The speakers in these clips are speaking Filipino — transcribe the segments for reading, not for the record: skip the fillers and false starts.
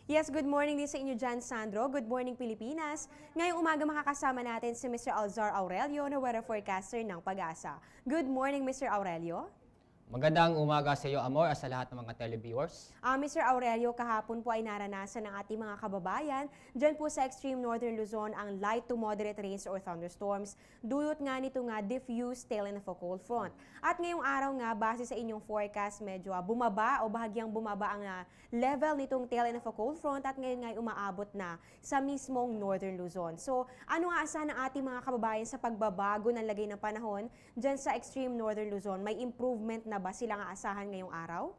Yes, good morning din sa inyo dyan, Sandro. Good morning, Pilipinas. Ngayong umaga makakasama natin si Mr. Alzar Aurelio na weather forecaster ng Pag-asa. Good morning, Mr. Aurelio. Magandang umaga sa iyo, Amor, at sa lahat ng mga televiewers. Mr. Aurelio, kahapon po ay naranasan ng ating mga kababayan dyan po sa extreme northern Luzon ang light to moderate rains or thunderstorms. Dulot nga nito nga diffuse tail end of a cold front. At ngayong araw nga, base sa inyong forecast, medyo bumaba o bahagyang bumaba ang level nitong tail end of a cold front at ngayon nga ay umaabot na sa mismong northern Luzon. So, ano nga asahan ng ating mga kababayan sa pagbabago ng lagay ng panahon dyan sa extreme northern Luzon? May improvement na ba silang aasahan ngayong araw?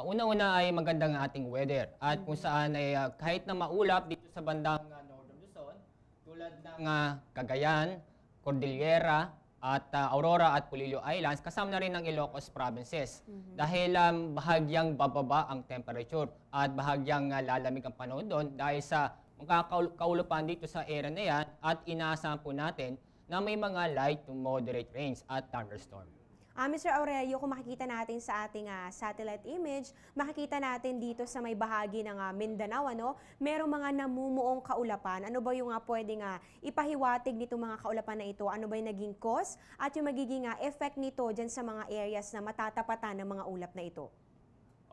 Una-una ay magandang ating weather at kung saan ay kahit na maulap dito sa bandang Northern Luzon, tulad ng Cagayan, Cordillera, at Aurora at Polillo Islands, kasama na rin ng Ilocos provinces. Dahil bahagyang bababa ang temperature at bahagyang lalamig ang panahon doon dahil sa mga kaulupan dito sa area na yan at inaasahan po natin na may mga light to moderate rains at thunderstorm. Mr. Aurelio, kung makikita natin sa ating satellite image, makikita natin dito sa may bahagi ng Mindanao, merong mga namumuong kaulapan. Ano ba yung pwedeng ipahiwatig nito mga kaulapan na ito? Ano ba yung naging cause at yung magiging effect nito dyan sa mga areas na matatapatan ng mga ulap na ito?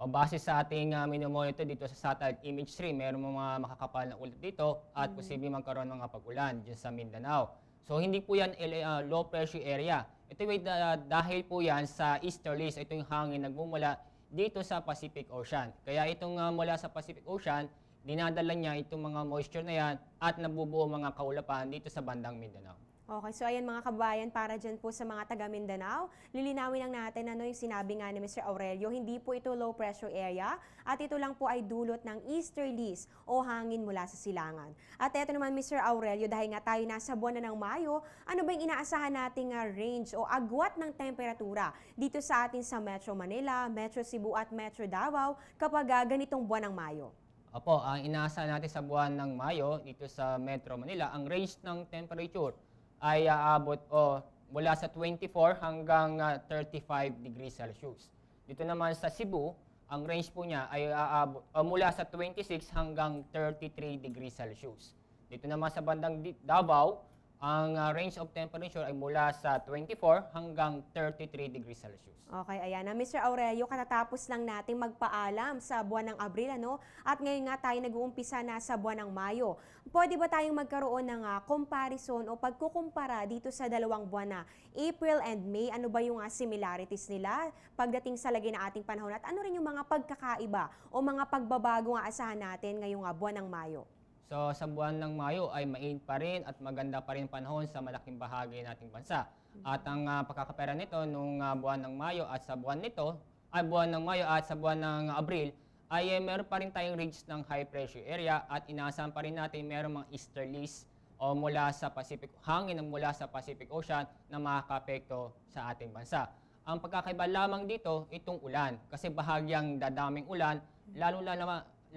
Base sa ating minomonitor dito sa satellite image 3, merong mga makakapal na ulap dito at posibleng magkaroon ng pag-ulan dyan sa Mindanao. So hindi po yan low pressure area. Ito ay dahil po yan sa easterlies, ito yung hangin nagmumula dito sa Pacific Ocean. Kaya itong mula sa Pacific Ocean, dinadala niya itong mga moisture na yan at nabubuo mga kaulapan dito sa bandang Mindanao. Okay, so ayan mga kabayan, para dyan po sa mga taga Mindanao, lilinawin lang natin ano yung sinabi nga ni Mr. Aurelio, hindi po ito low pressure area at ito lang po ay dulot ng easterlies o hangin mula sa silangan. At eto naman Mr. Aurelio, dahil nga tayo nasa buwan na ng Mayo, ano ba yung inaasahan nating range o agwat ng temperatura dito sa atin sa Metro Manila, Metro Cebu at Metro Davao kapag ganitong buwan ng Mayo? Opo, ang inaasahan natin sa buwan ng Mayo dito sa Metro Manila, ang range ng temperature ay aabot mula sa 24 hanggang 35 degrees Celsius. Dito naman sa Cebu, ang range po niya ay aabot mula sa 26 hanggang 33 degrees Celsius. Dito naman sa bandang Davao, ang range of temperature ay mula sa 24 hanggang 33 degrees Celsius. Okay, ayan na. Mr. Aurelio, katatapos lang natin magpaalam sa buwan ng Abril, At ngayon nga tayo nag-uumpisa na sa buwan ng Mayo. Pwede ba tayong magkaroon ng comparison o pagkukumpara dito sa dalawang buwan na April and May? Ano ba yung similarities nila pagdating sa lagay ng ating panahon? At ano rin yung mga pagkakaiba o mga pagbabago nga asahan natin ngayong buwan ng Mayo? So sa buwan ng Mayo ay mainit pa rin at maganda pa rin panahon sa malaking bahagi ng ating bansa. At ang pagkakapera nito nung buwan ng Mayo at sa buwan ng Mayo at sa buwan ng Abril ay meron pa rin tayong range ng high pressure area at inaasahan pa rin natin meron mga easterlies o mula sa hangin mula sa Pacific Ocean na makakaapekto sa ating bansa. Ang pagkakaiba lamang dito itong ulan kasi bahagyang dadaming ulan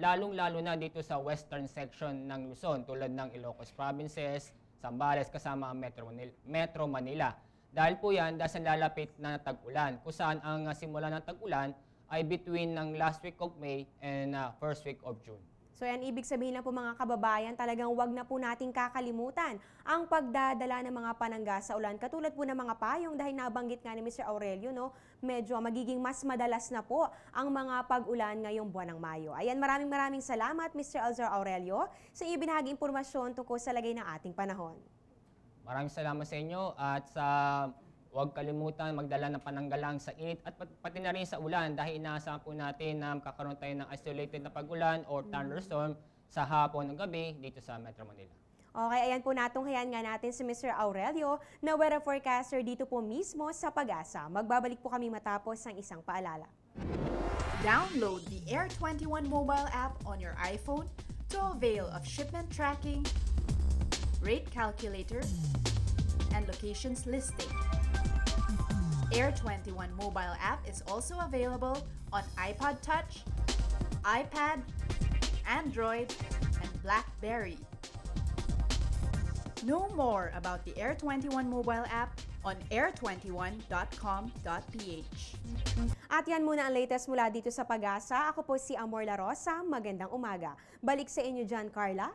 lalong-lalo na dito sa western section ng Luzon tulad ng Ilocos provinces, Zambales kasama ang Metro Manila. Dahil po yan, dahil sa lalapit na tag-ulan, kung saan ang simula ng tag-ulan ay between ng last week of May and first week of June. So yan, ibig sabihin na po mga kababayan, talagang wag na po nating kakalimutan ang pagdadala ng mga panangga sa ulan. Katulad po ng mga payong dahil nabanggit nga ni Mr. Aurelio, medyo magiging mas madalas na po ang mga pag-ulan ngayong buwan ng Mayo. Ayan, maraming salamat Mr. Alzar Aurelio sa iyo binahagi impormasyon tungkol sa lagay ng ating panahon. Maraming salamat sa inyo at sa huwag kalimutan magdala ng pananggalang sa init at pati na rin sa ulan dahil inaasahan po natin na magkakaroon tayo ng isolated na pag-ulan or thunderstorm sa hapon ng gabi dito sa Metro Manila. Okay, ayan po natunghayan nga natin si Mr. Aurelio na weather forecaster dito po mismo sa Pag-asa. Magbabalik po kami matapos ng isang paalala. Download the Air 21 mobile app on your iPhone to avail of shipment tracking, rate calculator, and locations listing. Air 21 mobile app is also available on iPod Touch, iPad, Android, and BlackBerry. Know more about the Air 21 mobile app on air21.com.ph. At yan muna ang latest mula dito sa Pag-asa. Ako po si Amor La Rosa. Magandang umaga. Balik sa inyo dyan, Carla.